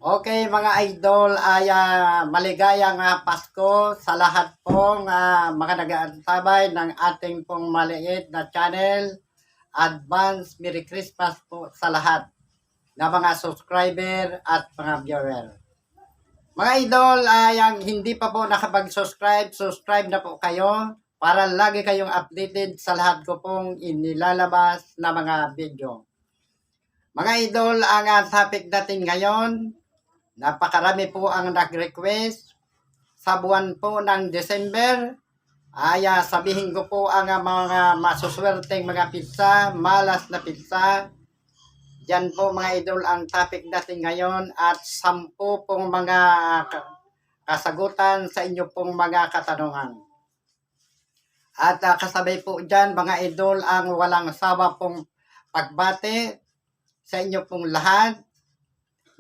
Okay mga idol, ay maligayang Pasko sa lahat pong mga nag-aantabay ng ating pong maliit na channel. Advance Merry Christmas po sa lahat na mga subscriber at mga viewer. Mga idol, ang hindi pa po nakapag-subscribe, subscribe na po kayo para lagi kayong updated sa lahat ko pong inilalabas na mga video. Mga idol, ang topic natin ngayon, napakarami po ang nag-request sa buwan po ng December. Sabihin ko po ang mga masuswerteng mga pizza, malas na pizza. Yan po mga idol ang topic natin ngayon at 10 pong mga kasagutan sa inyo pong mga katanungan. At kasabay po dyan mga idol ang walang sawa pong pagbate sa inyo pong lahat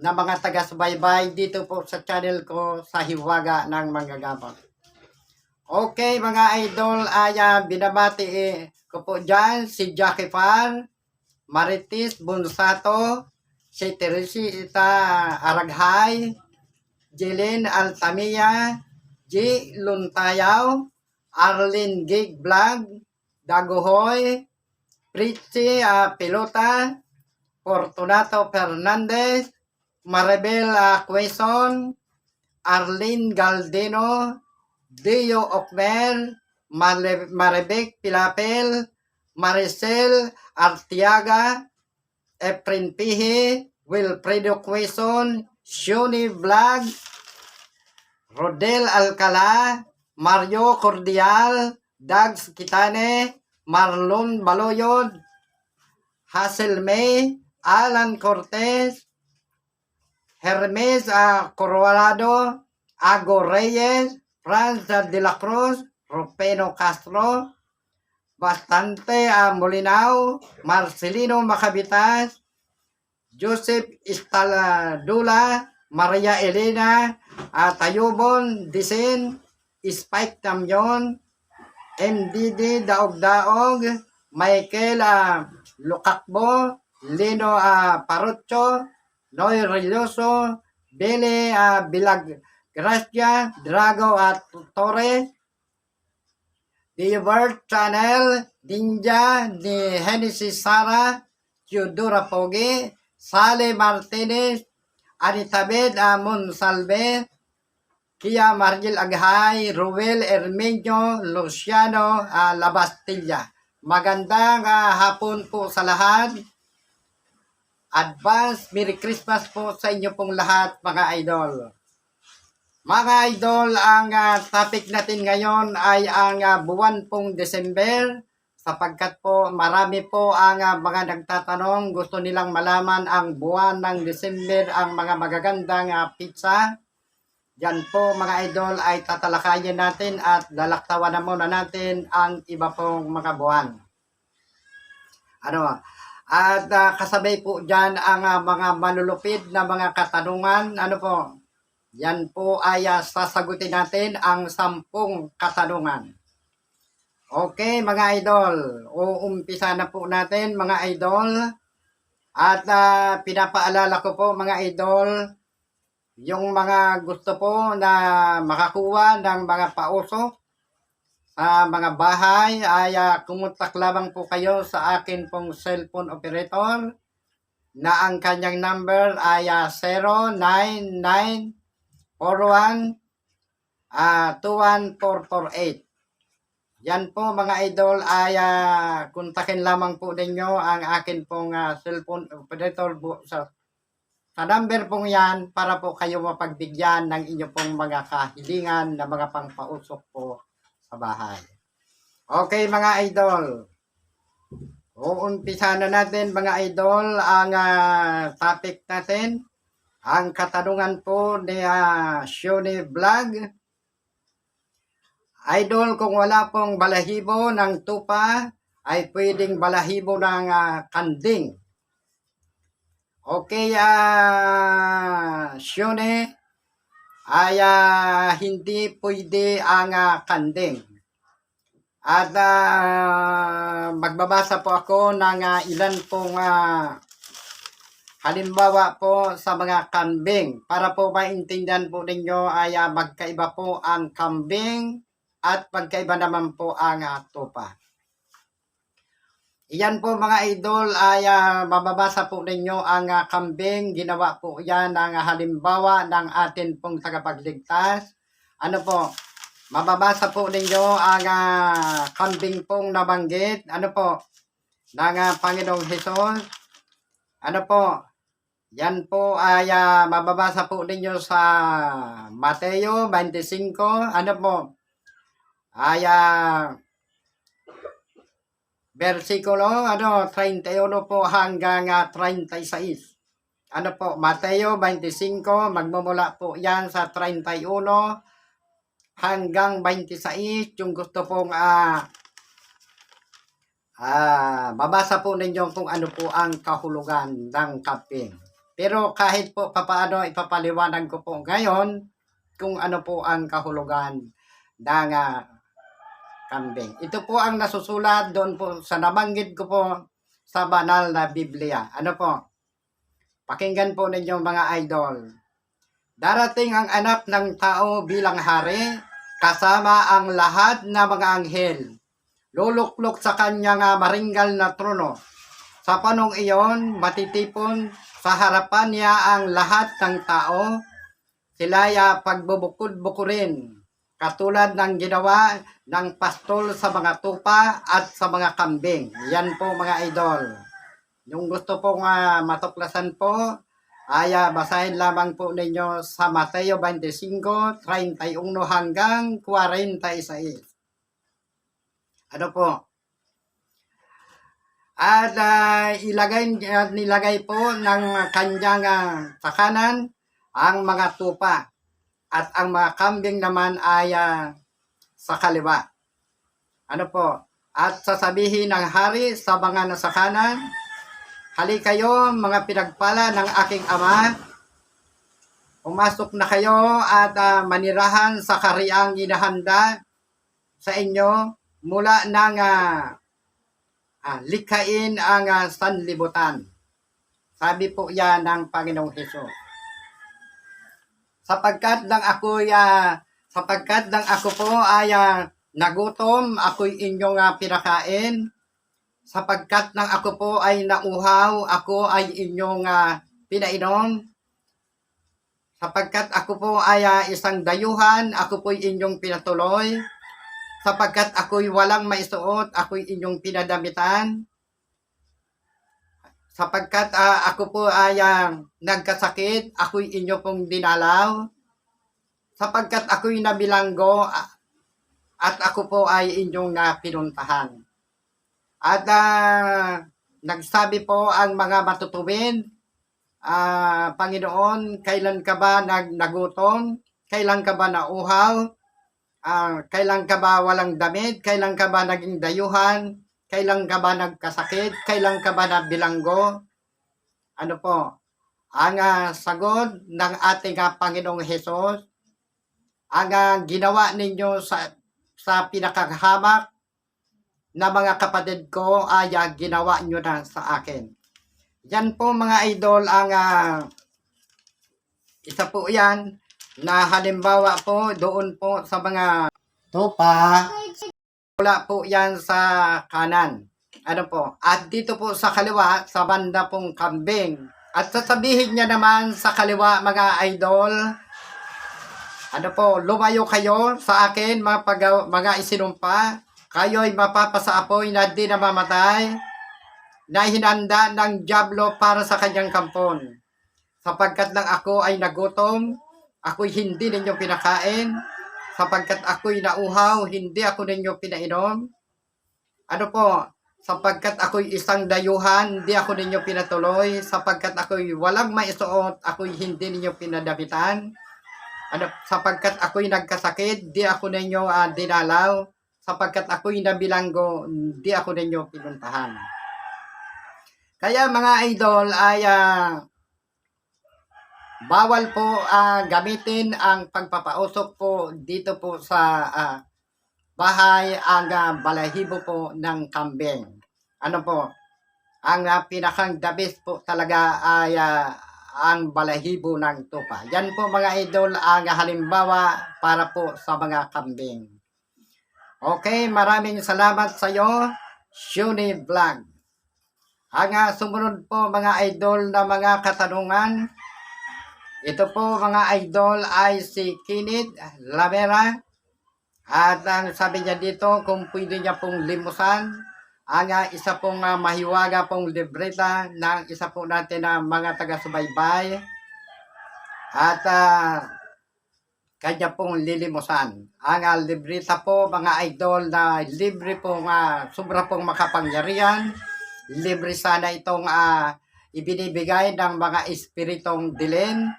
na mga taga-subaybay dito po sa channel ko sa Hiwaga ng Manggagabang. Okay mga idol, binabati ko po dyan si Jackie Far, Marites Bonsato, si Teresita Araghay, Jilin Altamia, G. Luntayaw, Arlene Gig Vlog, Dagohoy, Pritzi Pilota, Fortunato Fernandez, Maribel Quezon, Arlene Galdino, Dio Okmer, Maribek Pilapel, Maricel Artiaga, Efren Pihi, Wilfredo Quezon, Shuni Vlog, Rodel Alcala, Mario Cordial, Dags Kitane, Marlon Baloyod, Hazel May, Alan Cortez, Hermes Corrado, Ago Reyes, Franz de la Cruz, Rupeno Castro, Bastante Molinao, Marcelino Macabitas, Joseph Istaladula, Maria Elena Tayubon, Disin, Spike Tamyon, MDD Daog-Daog, Michael Lucacbo, Lino Parucho, Noy Reloso, Bele Bilaggracia, Drago Torres, The Bird Channel, Ninja, ni Genesis Sara, Teodora Pogi, Sale Martinez, Anitabed Monsalve, Kia Margil Aghay, Ruel Ermenio, Luciano Labastilla. Magandang hapon po sa lahat. Advance Merry Christmas po sa inyo pong lahat mga idol. Mga idol, ang topic natin ngayon ay ang buwan pong December sapagkat po marami po ang mga nagtatanong, gusto nilang malaman ang buwan ng December, ang mga magagandang pizza. Yan po mga idol ay tatalakayin natin at lalaktawan na muna natin ang iba pong mga buwan. At kasabay po dyan ang mga malulupid na mga katanungan. Yan po ay sasagutin natin ang 10 katanungan. Okay mga idol, uumpisa na po natin mga idol. At pinapaalala ko po mga idol, yung mga gusto po na makakuha ng mga pausok sa mga bahay ay kumontak lamang po kayo sa akin pong cellphone operator na ang kanyang number ay 09941 21448. Yan po mga idol ay kontakin lamang po ninyo ang akin pong cellphone operator sa number pong yan para po kayo mapagbigyan ng inyo pong mga kahilingan na mga pangpausok po sa bahay. Okay mga idol, uumpisa na natin mga idol ang topic natin. Ang katanungan po ni Shoni Vlog. Idol, kung wala pong balahibo ng tupa, ay pwedeng balahibo ng kanding. Okay, Shoni, ay hindi pwede ang kanding. At magbabasa po ako ng ilan pong Halimbawa po sa mga kambing, para po maintindihan po ninyo ay magkaiba po ang kambing at magkaiba naman po ang tupa. Iyan po mga idol ay mababasa po ninyo ang kambing. Ginawa po yan ng halimbawa ng atin pong tagapagligtas. Ano po? Mababasa po ninyo ang kambing pong nabanggit. Ano po? Ng Panginoong Hesus. Ano po? Yan po ay mababasa po ninyo sa Mateo 25. Ano po? Ay versikulo 31 po hanggang 36. Ano po, Mateo 25, magmumula po yan sa 31 hanggang 26. Yung gusto pong babasa po ninyo kung ano po ang kahulugan ng kambing. Pero kahit po papaano ipapaliwanag ko po ngayon kung ano po ang kahulugan ng kambing. Ito po ang nasusulat doon po sa nabanggit ko po sa banal na Biblia. Ano po? Pakinggan po ninyo mga idol. Darating ang anak ng tao bilang hari, kasama ang lahat na mga anghel. Luluklok sa kanyang maringgal na trono. Sa panong iyon, matitipon sa harapan niya ang lahat ng tao. Sila'y pagbubukod-bukurin. Katulad ng ginawa ng pastol sa mga tupa at sa mga kambing. Yan po mga idol. Yung gusto pong matuklasan po, ay basahin lamang po ninyo sa Mateo 25, 31 hanggang 46. Ano po? At nilagay po ng kanyang takanan ang mga tupa. At ang mga kambing naman ay sa kaliwa. Ano po? At sasabihin ng hari sa mga nasa kanan, hali kayo mga pinagpala ng aking ama. Pumasok na kayo at manirahan sa kariang inahanda sa inyo mula nang likhain ang sanlibutan. Sabi po yan ng Panginoong Hesus. Sapagkat nang ako po ay nagutom, ako'y inyong pinakain. Sapagkat nang ako po ay nauhaw, ako ay inyong pinainom. Sapagkat ako po ay isang dayuhan, ako po'y inyong pinatuloy. Sapagkat ako'y walang maisuot, ako'y inyong pinadamitan. Sapagkat ako po ay nagkasakit, ako'y inyo pong dinalaw. Sapagkat ako'y nabilanggo at ako po ay inyong pinuntahan. At nagsabi po ang mga matutuwid, Panginoon, kailan ka ba nagutom? Kailan ka ba nauhaw? Kailan ka ba walang damit? Kailan ka ba naging dayuhan? Kailan ka ba nagkasakit? Kailan ka ba nabilanggo? Ano po? Ang sagot ng ating Panginoong Hesus, ang ginawa ninyo sa pinakahamak na mga kapatid ko ay ginawa nyo na sa akin. Yan po mga idol ang isa po yan na halimbawa po doon po sa mga tupa. Wala po yan sa kanan. Ano po? At dito po sa kaliwa, sa banda pong kambing. At sasabihin niya naman sa kaliwa mga idol, ano po, lumayo kayo sa akin mga isinumpa. Kayo'y mapapasa apoy na di namamatay, na hinanda ng dyablo para sa kanyang kampon. Sapagkat lang ako ay nagutom, ako'y hindi ninyo pinakain. Sapagkat ako'y nauhaw, hindi ako ninyo pinainom. Ano po? Sapagkat ako'y isang dayuhan, hindi ako ninyo pinatuloy. Sapagkat ako'y walang maisuot, ako'y hindi ninyo pinadamitan. Ano, sapagkat ako'y nagkasakit, di ako ninyo dinalaw. Sapagkat ako'y nabilanggo, di ako ninyo pinuntahan. Kaya mga idol ay bawal po gamitin ang pagpapausok po dito po sa bahay ang balahibo po ng kambing. Ano po? ang pinakang the best po talaga ay ang balahibo ng tupa. Yan po mga idol ang halimbawa para po sa mga kambing. Okay, maraming salamat sa iyo, Shuni Vlog. Ang sumunod po mga idol na mga katanungan, ito po mga idol ay si Kenneth Lamera. At ang sabi niya dito, kung pwede niya pong limusan, ang isa pong mahiwaga pong libreta ng isa po natin na mga taga-subaybay. At kanya pong lilimusan. Ang libreta po mga idol na libre pong sobra pong makapangyarihan. Libre sana itong ibinibigay ng mga espiritong dilim.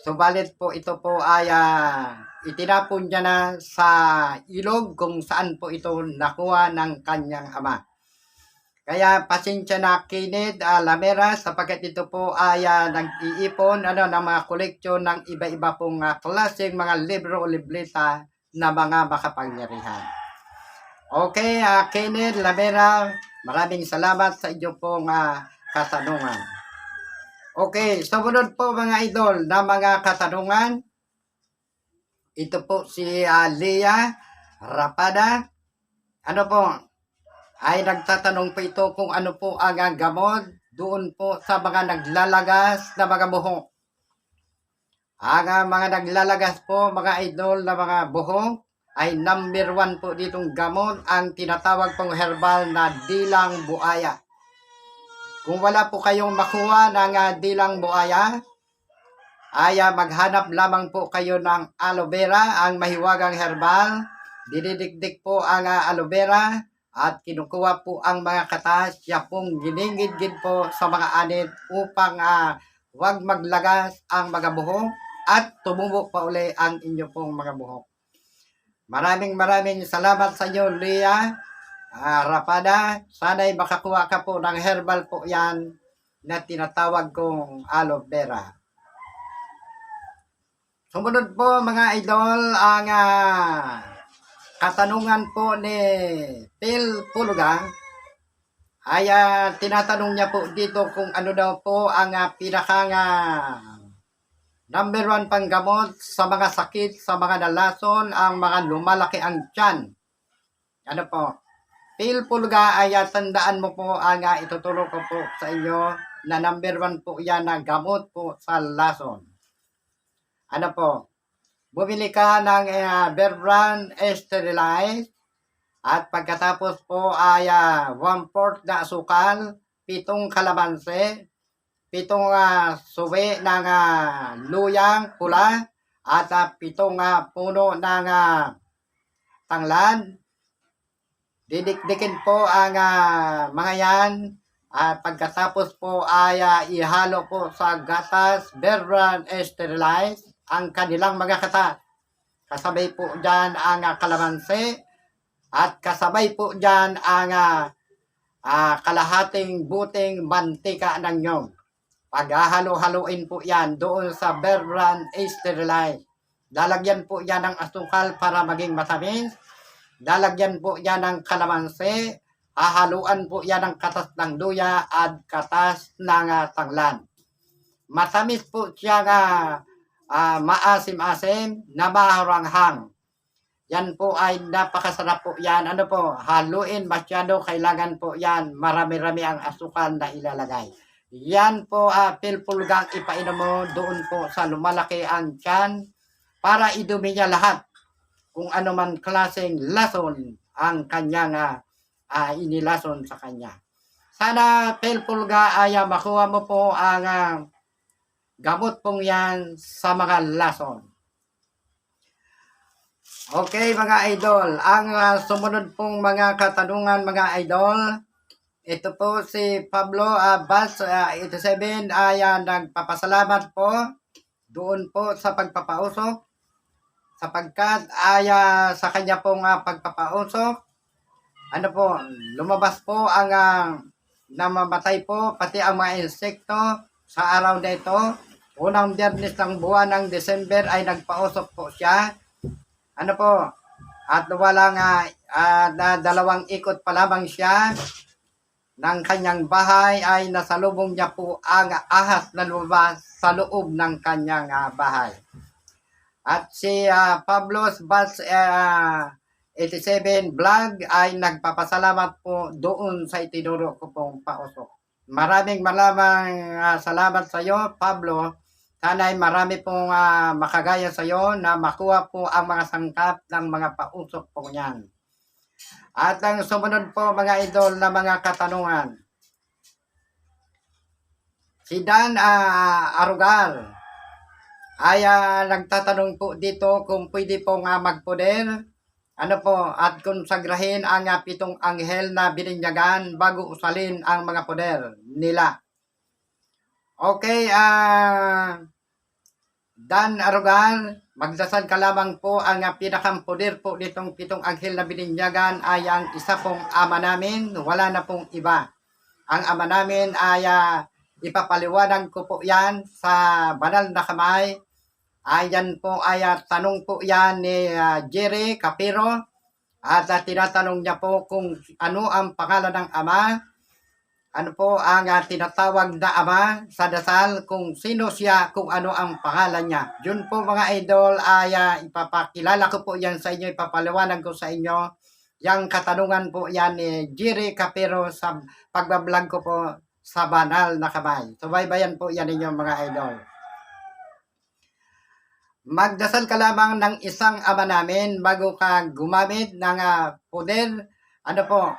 Subalit po ito po ay itinapon niya na sa ilog kung saan po ito nakuha ng kanyang ama. Kaya pasensya na Kenneth Lamera sapagkat ito po ay nag-iipon ng mga koleksyon ng iba-iba pong klaseng mga libro o libreta na mga makapangyarihan. Okay, Kenneth Lamera, maraming salamat sa inyo pong katanungan. Okay, sumunod po mga idol na mga katanungan. Ito po si Leah Rapada. Ano po? Ay nagtatanong po ito kung ano po ang gamot doon po sa mga naglalagas na mga buhok. Ang mga naglalagas po mga idol na mga buhok ay number 1 po ditong gamot ang tinatawag pong herbal na dilang buaya. Kung wala po kayong makuha ng dilang buaya, ay maghanap lamang po kayo ng aloe vera, ang mahiwagang herbal. Dinidikdik po ang aloe vera at kinukuha po ang mga katas. Siya pong giningid-gid po sa mga anit upang huwag maglagas ang mga buhok at tumubo pa uli ang inyo pong mga buhok. Maraming salamat sa inyo, Leah Rapada. Sana'y makakuha ka po ng herbal po yan na tinatawag kong aloe vera. Sumunod po mga idol ang katanungan po ni Phil Pulugang. Ay tinatanong niya po dito kung ano daw po ang pinakang number 1 panggamot sa mga sakit, sa mga nalason, ang mga lumalaki ang tiyan. Ano po? Phil Pulga ay tandaan mo po ang ituturo ko po sa inyo na number 1 po yan na gamot po sa lason. Ano po? Bumili ka ng Bear Brand Sterilized at pagkatapos po ay 1/4 na asukal, 7 kalamansi, 7 suwi ng luyang pula at 7 puno ng tanglad. Didikdikin po ang mga yan at pagkatapos po ay ihalo po sa gatas Bear Brand Sterilized ang kanilang mga katas. Kasabay po dyan ang kalamansi at kasabay po dyan ang kalahating buting mantika ng nyog. Paghahalo-haluin po yan doon sa Bear Brand Sterilized. Lalagyan po yan ng asukal para maging matamis. Lalagyan po yan ng kalamansi, hahaluan po yan ng katas ng luya at katas ng tanglad. Matamis po siya maasim-asim na maharanghang. Yan po ay napakasarap po yan. Ano po, haluin masyado, kailangan po yan, marami-rami ang asukal na ilalagay. Yan po, pilpulgang ipainom mo doon po sa lumalaki ang tiyan para idumi niya lahat. Kung ano man klaseng lason ang kanyang inilason sa kanya. Sana Pelpulga ay makuha mo po ang gamot pong yan sa mga lason. Okay mga idol, ang sumunod pong mga katanungan mga idol, ito po si Pablo Bas 87 ay nagpapasalamat po doon po sa pagpapausok. Sapagkat sa kanya pong pagpapausok, ano po, lumabas po ang namamatay po, pati ang mga insekto sa araw na ito. Unang biyernes ng buwan ng December ay nagpausok po siya. Ano po, at walang na 2 ikot pa lamang siya. ng kanyang bahay ay nasalubong niya po ang ahas na lumabas sa loob ng kanyang bahay. At si Pablo's Bats 87 vlog ay nagpapasalamat po doon sa itinuro ko pong pausok. Maraming salamat sa iyo, Pablo. Sana'y marami pong makagaya sa iyo na makuha po ang mga sangkap ng mga pausok po niyan. At ang sumunod po mga idol na mga katanungan. Si Dan Arugal ay nagtatanong po dito kung pwede po magpoder at konsagrahin ang 7 anghel na bininyagan bago usalin ang mga poder nila. Okay, Dan Arugal, magdasal ka lamang po. Ang pinakampoder po nitong 7 anghel na bininyagan ay ang isa pong ama namin, wala na pong iba. Ang ama namin ay ipapaliwanag ko po yan sa banal na kamay. Ayan po ay tanong po yan ni Jerry Capiro at tinatanong niya po kung ano ang pangalan ng ama, ano po ang tinatawag na ama sa dasal, kung sino siya, kung ano ang pangalan niya. Yun po mga idol ay ipapakilala ko po yan sa inyo, ipapaliwanag ko sa inyo. Yang katanungan po yan ni Jerry Capiro sa pagbablog ko po sa banal na kamay. Subaybayan po yan ninyo mga idol. Magdasal ka lamang ng isang ama namin bago ka gumamit ng poder. Ano po?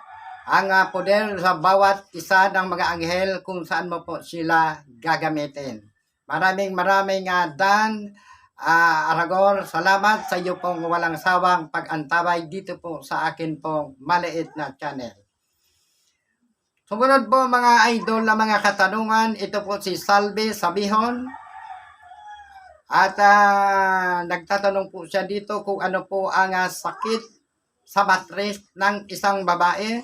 Ang poder sa bawat isa ng mga anghel kung saan mo po sila gagamitin. Maraming Dan Aragor, salamat sa iyo pong walang sawang pag-antabay dito po sa akin pong maliit na channel. Sumunod po mga idol na mga katanungan, ito po si Salve Sabihon. At nagtatanong po siya dito kung ano po ang sakit sa matris ng isang babae.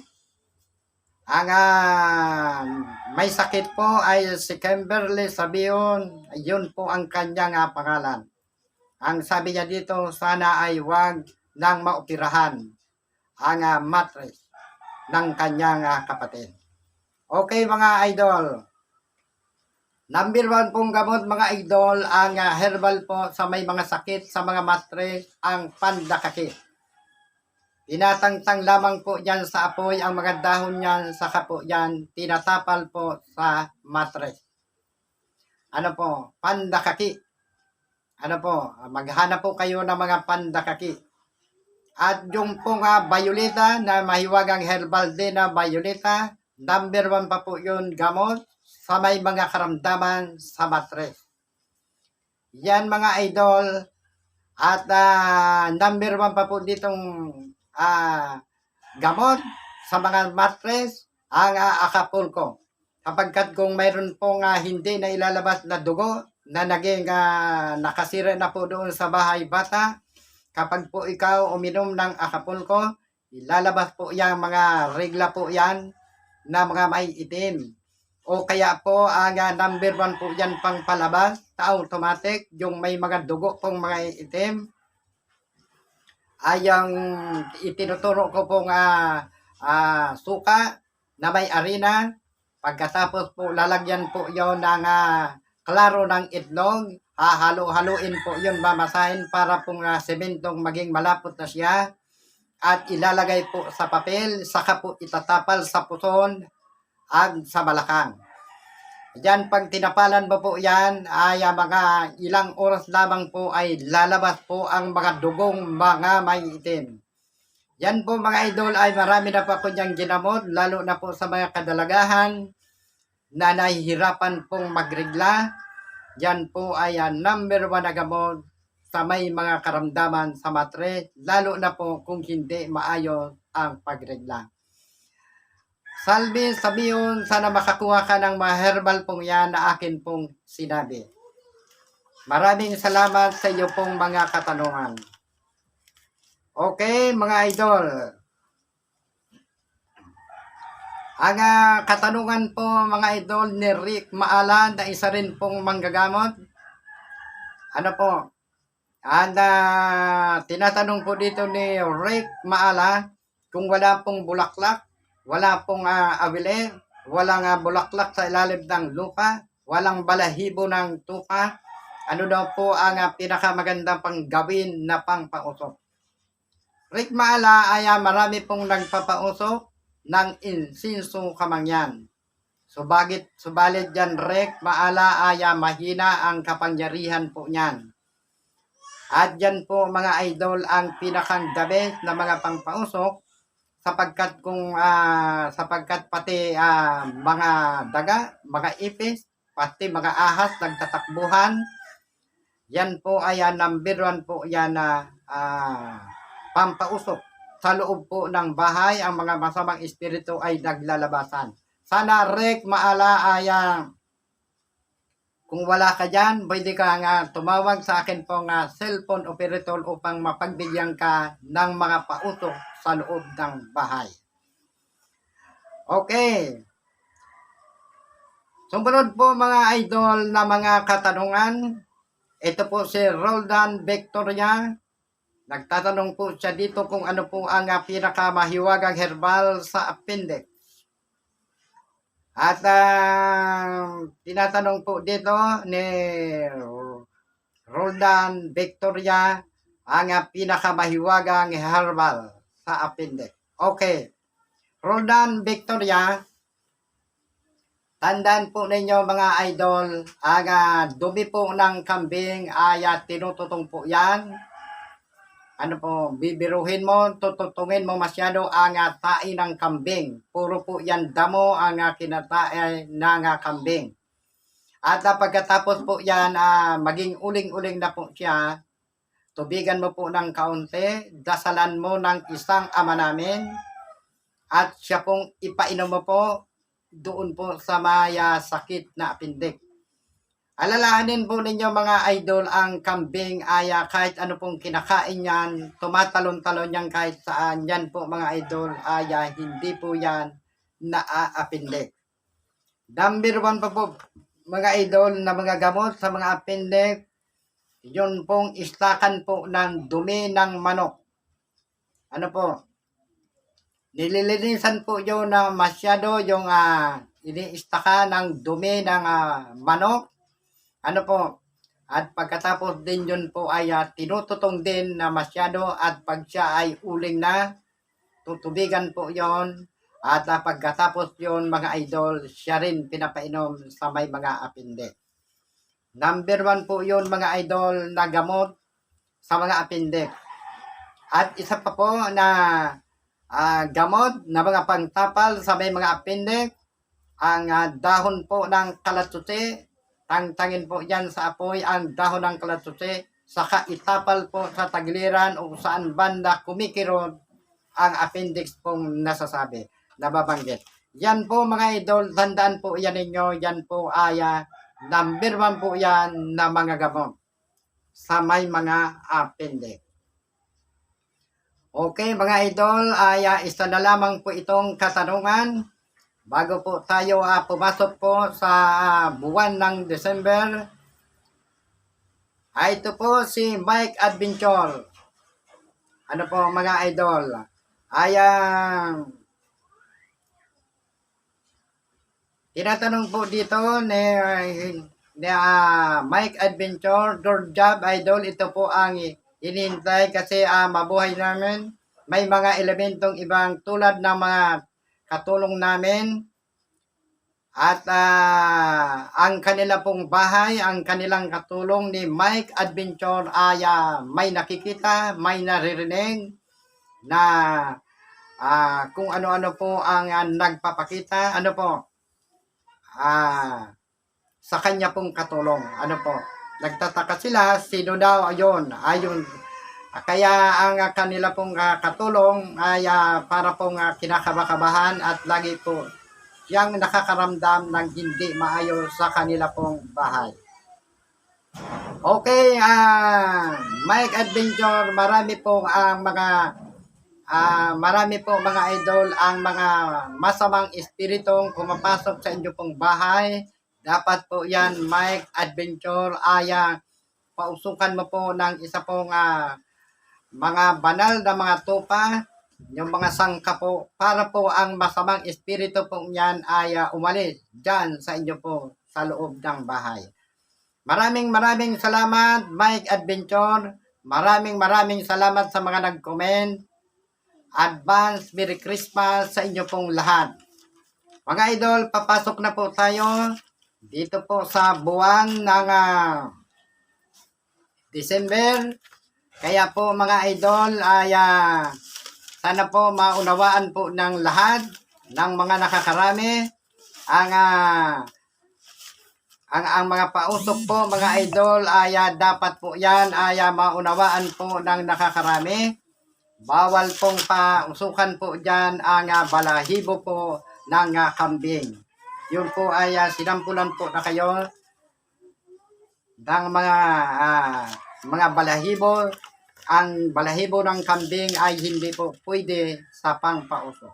Ang may sakit po ay si Kimberly Sabihon. Yun po ang kanyang pangalan. Ang sabi niya dito, sana ay wag nang maoperahan ang matris ng kanyang kapatid. Okay mga idol. Number 1 pong gamot mga idol, ang herbal po sa may mga sakit sa mga matris, ang pandakaki. Tinatangtang lamang po yan sa apoy ang mga dahon niyan, saka po yan tinatapal po sa matris. Ano po? Pandakaki. Ano po? Maghanap po kayo ng mga pandakaki. At yung pong violeta na mahiwagang herbal din na violeta, number 1 pa po yun gamot sa may mga karamdaman sa matris. Yan mga idol. At number 1 pa po ditong gamot sa mga matris, ang Acapulco. Kapag kung mayroon pong hindi na ilalabas na dugo na naging nakasira na po doon sa bahay bata, kapag po ikaw uminom ng Acapulco, ilalabas po yung mga regla po yan na mga may itim. O kaya po ang number 1 po yan pang palabas sa automatic, yung may mga dugo pong mga itim, ay ang itinuturo ko pong suka na may arena. Pagkatapos po lalagyan po yon ng klaro ng itlog, halo-haluin po yun, mamasahin para pong sementong maging malapot na siya, at ilalagay po sa papel, saka po itatapal sa puson at sa balakang. Diyan pag tinapalan mo po yan, ay mga ilang oras lamang po ay lalabas po ang mga dugong mga may itim. Yan po mga idol ay marami na po ako niyang ginamot, lalo na po sa mga kadalagahan na nahihirapan pong magregla. Yan po ay number 1 na gamot sa may mga karamdaman sa matris, lalo na po kung hindi maayos ang pagregla. Salve Sabihon, sana makakuha ka ng mga herbal pong yan na akin pong sinabi. Maraming salamat sa iyo pong mga katanungan. Okay, mga idol. Ang katanungan po mga idol ni Rick Maala na isa rin pong manggagamot. Ano po? And tinatanong po dito ni Rick Maala kung wala pong bulaklak, wala pong awile, walang bulaklak sa ilalim ng lupa, walang balahibo ng tupa. Ano daw po ang pinakamagandang panggawin na pangpausok? Rick Maala ay marami pong nagpapausok ng insinso kamangyan. Subalit dyan Rick Maala ay mahina ang kapangyarihan po niyan. At dyan po mga idol ang pinakang the best na mga pangpausok sapagkat pati mga daga, mga ipis, pati mga ahas nagtatakbuhan. Yan po ay number 1 po yan na pampausok. Sa loob po ng bahay, ang mga masamang espiritu ay naglalabasan. Sana Rick Maala ay kung wala ka dyan, pwede ka tumawag sa akin pong cellphone operator upang mapagbigyan ka ng mga pausok sa loob ng bahay. Okay. Sumunod po mga idol na mga katanungan. Ito po si Roldan Victoria. Nagtatanong po siya dito kung ano po ang pinakamahiwagang herbal sa appendix. At tinatanong po dito ni Roldan Victoria ang pinakamahiwagang herbal sa appendix. Okay. Roldan Victoria, tandaan po ninyo mga idol, ang dumi po ng kambing ay tinututong po yan. Ano po, bibiruhin mo, tututungin mo masyado ang tae ng kambing. Puro po yan damo ang kinatae ng kambing. At pagkatapos po yan, maging uling-uling na po siya, tubigan mo po ng kaunti, dasalan mo ng isang ama namin, at siya pong ipainom mo po doon po sa maya sakit na appendix. Alalahanin po ninyo mga idol, ang kambing ay kahit ano pong kinakain yan, tumatalon-talon yan kahit saan yan po mga idol, ay hindi po yan na-appendix. Number 1 pa po mga idol na mga gamot sa mga appendix, yun pong istakan po ng dumi ng manok. Ano po? Nililinisan po yun na masyado yung iniistaka ng dumi ng manok. Ano po? At pagkatapos din yun po ay tinututong din na masyado, at pag siya ay uling na, tutubigan po yon. At pagkatapos yun mga idol, siya rin pinapainom sa may mga appendix. Number 1 po yun mga idol na gamot sa mga appendix. At isa pa po na gamot na mga pangtapal sa may mga appendix, ang dahon po ng kalatsusi. Tangtangin po yan sa apoy ang dahon ng kalatsusi, saka itapal po sa tagliran o saan banda kumikirot ang appendix pong nasasabi, nababanggit. Yan po mga idol, tandaan po yan ninyo, yan po ay number 1 po yan na mga gamot sa may mga appendix. Okay mga idol, ay isa na lamang po itong katanungan. Bago po tayo pumasok po sa buwan ng December, ito po si Mike Adventure. Ano po mga idol? Tinatanong po dito ni Mike Adventure, door job idol, ito po ang inintay kasi mabuhay namin. May mga elementong ibang tulad ng mga katulong namin, at ang kanila pong bahay, ang kanilang katulong ni Mike Adventure ay may nakikita, may naririnig na kung ano-ano po ang nagpapakita, ano po, sa kanya pong katulong. Ano po, nagtataka sila, sino daw ayon. Kaya ang kanila pong katulong ay para pong kinakabakabahan at lagi po siyang nakakaramdam ng hindi maayos sa kanila pong bahay. Okay, Mike Adventure, marami po mga idol ang mga masamang espiritong pumapasok sa inyo pong bahay. Dapat po yan, Mike Adventure, ay pausukan mo po ng isa pong mga banal na mga tupa, yung mga sangka po, para po ang masamang espiritu po niyan ay umalis dyan sa inyo po sa loob ng bahay. Maraming salamat, Mike Adventure. Maraming salamat sa mga nag-comment. Advance Merry Christmas sa inyo pong lahat. Mga idol, papasok na po tayo dito po sa buwan ng December. Kaya po mga idol ay sana po maunawaan po ng lahat ng mga nakakarami ang mga pausok po mga idol ay dapat po yan ay maunawaan po ng nakakarami. Bawal pong pausukan po dyan ang balahibo po ng kambing. Yun po ay sinampulan po na kayo ng mga balahibo. Ang balahibo ng kambing ay hindi po pwede sa pangpausok.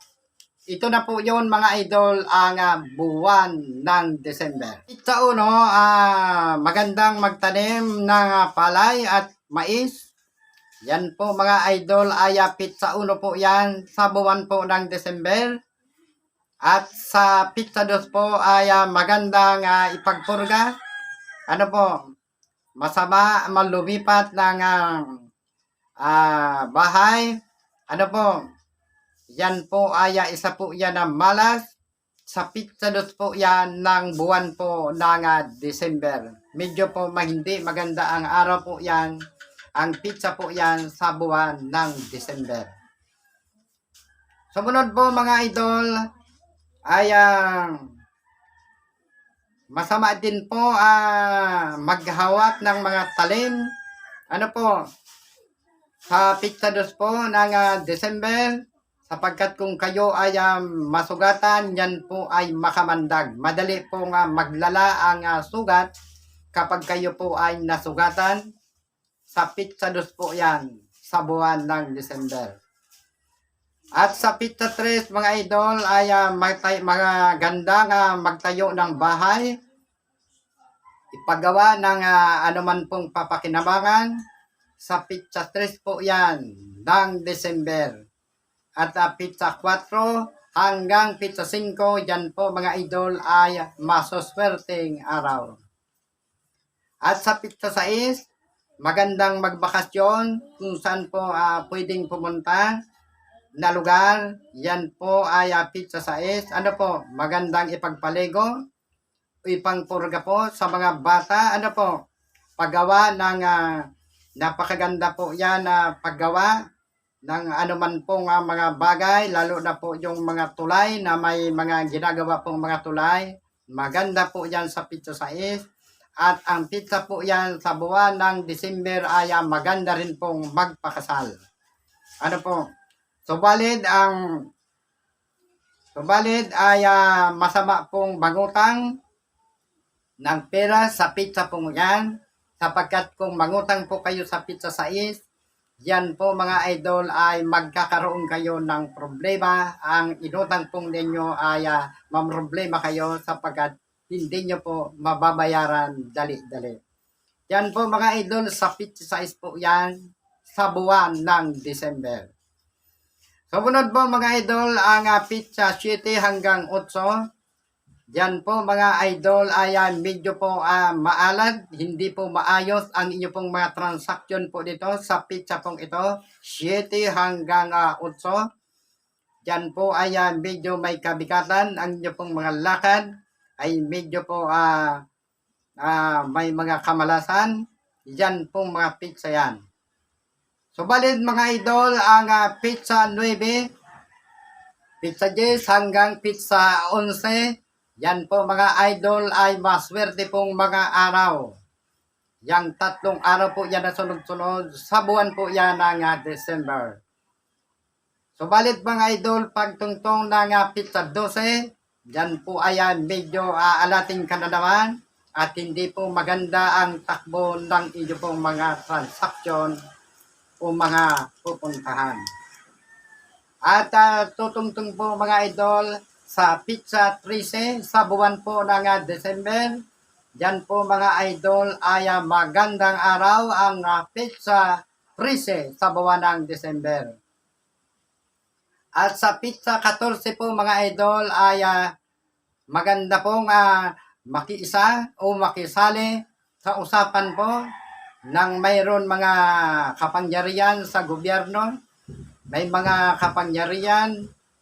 Ito na po yun mga idol ang buwan ng December. Sa uno, magandang magtanim ng palay at mais. Yan po mga idol ay pizza uno po yan sa buwan po ng December. At sa pizza dos po ay magandang ipagpurga. Ano po, masama malumipat ng bahay. Ano po, yan po ay isa po yan na malas. Sa pizza dos po yan ng buwan po ng December. Medyo po hindi maganda ang araw po yan. Ang pizza po yan sa buwan ng December. Sumunod po mga idol ay masama din po maghawak ng mga talim. Ano po, sa pizza dos po ng December, sapagkat kung kayo ay masugatan, yan po ay makamandag. Madali po maglala ang sugat kapag kayo po ay nasugatan. Sa pizza dos po yan sa buwan ng December. At sa pizza 3 mga idol ay mga gandang magtayo ng bahay. Ipagawa ng anuman pong papakinabangan. Sa pizza 3 po yan ng December. At pizza 4 hanggang pizza 5, yan po mga idol ay masoswerteng araw. At sa pizza 6, magandang magbakasyon kung saan po pwedeng pumunta na lugar. Yan po ay pizza 6. Ano po, magandang ipagpaligo, ipangpurga po sa mga bata. Ano po, paggawa ng napakaganda po yan na paggawa ng anuman pong mga bagay, lalo na po yung mga tulay na may mga ginagawa pong mga tulay. Maganda po yan sa pizza 6. At ang pizza po yan sa buwan ng December ay maganda rin pong magpakasal. Ano po? Subalit ay masama pong mangutang ng pera sa pizza po yan. Sapagkat kung mangutang po kayo sa pizza 6, yan po mga idol ay magkakaroon kayo ng problema. Ang inutang pong ninyo ay mamroblema kayo sapagkat hindi nyo po mababayaran dali-dali. Yan po mga idol, sa pizza 6 po yan sa buwan ng December. Sumunod po mga idol ang pizza 7 hanggang 8. Yan po mga idol ay medyo po maalat, hindi po maayos ang inyo pong mga transaction po dito sa pizza pong ito, 7 hanggang 8. Yan po ay medyo may kabigatan ang inyo pong mga lakad, ay medyo po may mga kamalasan. Yan pong mga pizza yan. Subalit mga idol, ang pizza 9, pizza 10 hanggang pizza 11, yan po mga idol ay maswerte pong mga araw. Yang 3 araw po yan na sunod-sunod sa buwan po yan ng December. Subalit mga idol, pagtungtong ng pizza 12, yan po ay medyo alating ka na naman at hindi po maganda ang takbo ng inyo pong mga transaction o mga pupuntahan. At tutungtong po mga idol sa pizza 13 sa buwan po ng December. Yan po mga idol ay magandang araw ang pizza 13 sa buwan ng December. At sa pizza 14 po mga idol ay maganda pong makiisa o makisali sa usapan po ng mayroon mga kapangyarihan sa gobyerno, may mga kapangyarihan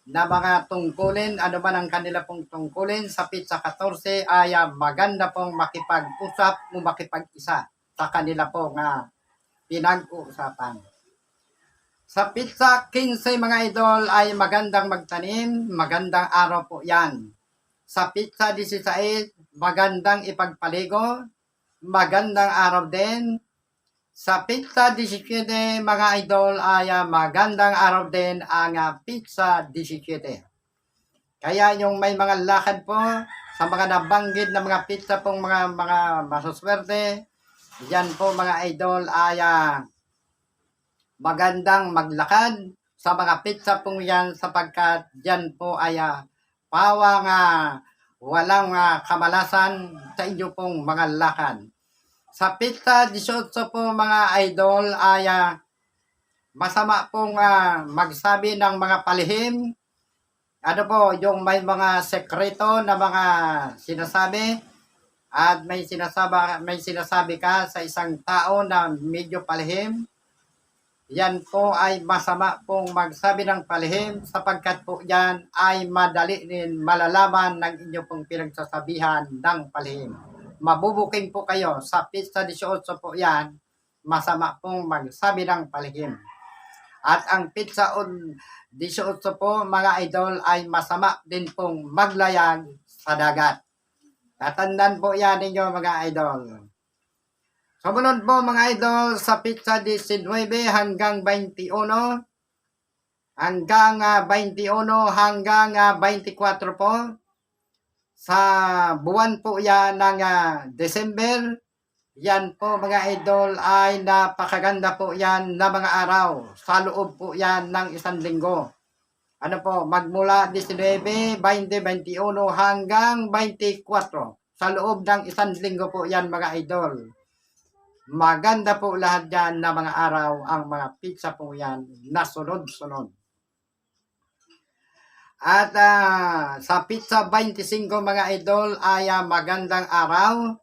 na mga tungkulin, ano man ang kanila pong tungkulin sa pizza 14 ay maganda pong makipag-usap o makipag-isa sa kanila pong pinag-uusapan. Sa pizza 15 mga idol ay magandang magtanim, magandang araw po yan. Sa pizza 16, magandang ipagpaligo, magandang araw din. Sa pizza 17 mga idol ay magandang araw din ang pizza 17. Kaya yung may mga lakad po sa mga nabanggit na mga pizza pong mga masuswerte, yan po mga idol ay magandang maglakad sa mga pizza pong yan sapagkat yan po ay pawang walang kamalasan sa inyo pong mga lakad. Sa pizza 18 po mga idol ay masama pong magsabi ng mga palihim. Ano po, yung may mga sekreto na mga sinasabi at may sinasabi ka sa isang tao na medyo palihim. Yan po ay masama pong magsabi ng palihim sapagkat po yan ay madali din malalaman ng inyo pong pinagsasabihan ng palihim. Mabubuking po kayo sa pizza 18 po yan, masama pong magsabi ng palihim. At ang pizza 18 po mga idol ay masama din pong maglayag sa dagat. Tatandaan po yan ninyo mga idol. Sumunod po mga idol sa pizza 19 hanggang 21, hanggang 21 hanggang 24 po. Sa buwan po yan ng December, yan po mga idol ay napakaganda po yan na mga araw. Sa loob po yan ng isang linggo. Ano po, magmula 19, 20, 21 hanggang 24. Sa loob ng isang linggo po yan mga idol. Maganda po lahat yan na mga araw ang mga pizza po yan na sunod-sunod. At sa pizza 25 mga idol ay magandang araw,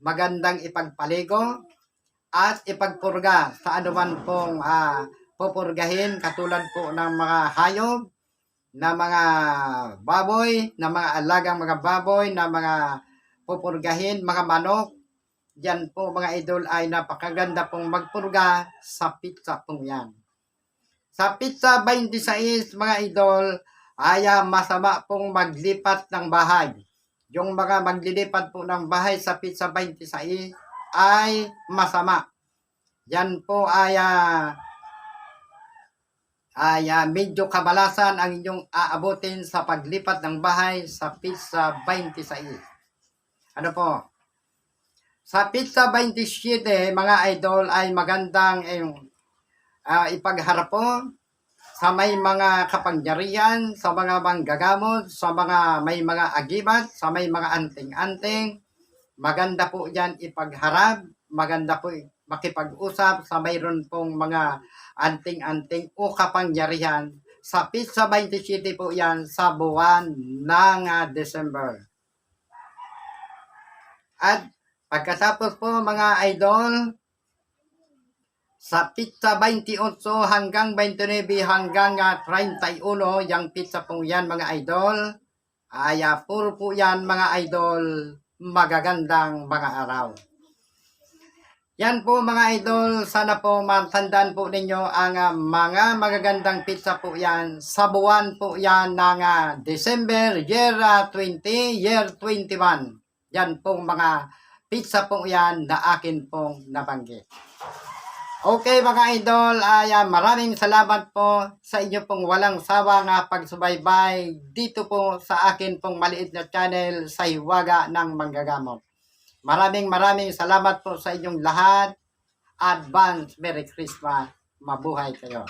magandang ipagpaligo at ipagpurga sa anuman pong pupurgahin katulad po ng mga hayop, na mga baboy, na mga alagang mga baboy, na mga pupurgahin, mga manok. Yan po mga idol ay napakaganda pong magpurga sa pizza pong yan. Sa pizza 26 mga idol ay masama pong maglipat ng bahay. Yung mga maglilipat po ng bahay sa pizza 26 ay masama. Yan po ay medyo kabalasan ang inyong aabutin sa paglipat ng bahay sa pizza 26. Ano po? Sa pizza 27 mga idol ay magandang ipagharap po sa may mga kapangyarihan, sa mga manggagamot, sa mga may mga agibat, sa may mga anting-anting. Maganda po yan ipagharap, maganda po makipag-usap sa mayroon pong mga anting-anting o kapangyarihan. Sa pizza 27 po yan sa buwan ng December. At pagkatapos po mga idol, sa pizza 28 hanggang 29 hanggang 31, yung pizza po yan mga idol, ay puro po yan mga idol, magagandang mga araw. Yan po mga idol, sana po matandaan po ninyo ang mga magagandang pizza po yan sa buwan po yan ng December, year 20, year 21. Yan pong mga pizza po yan na akin pong nabanggit. Okay mga idol, maraming salamat po sa inyo pong walang sawang pagsubaybay dito po sa akin pong maliit na channel sa Hiwaga ng Manggagamot. Maraming salamat po sa inyong lahat. Advance Merry Christmas. Mabuhay kayo.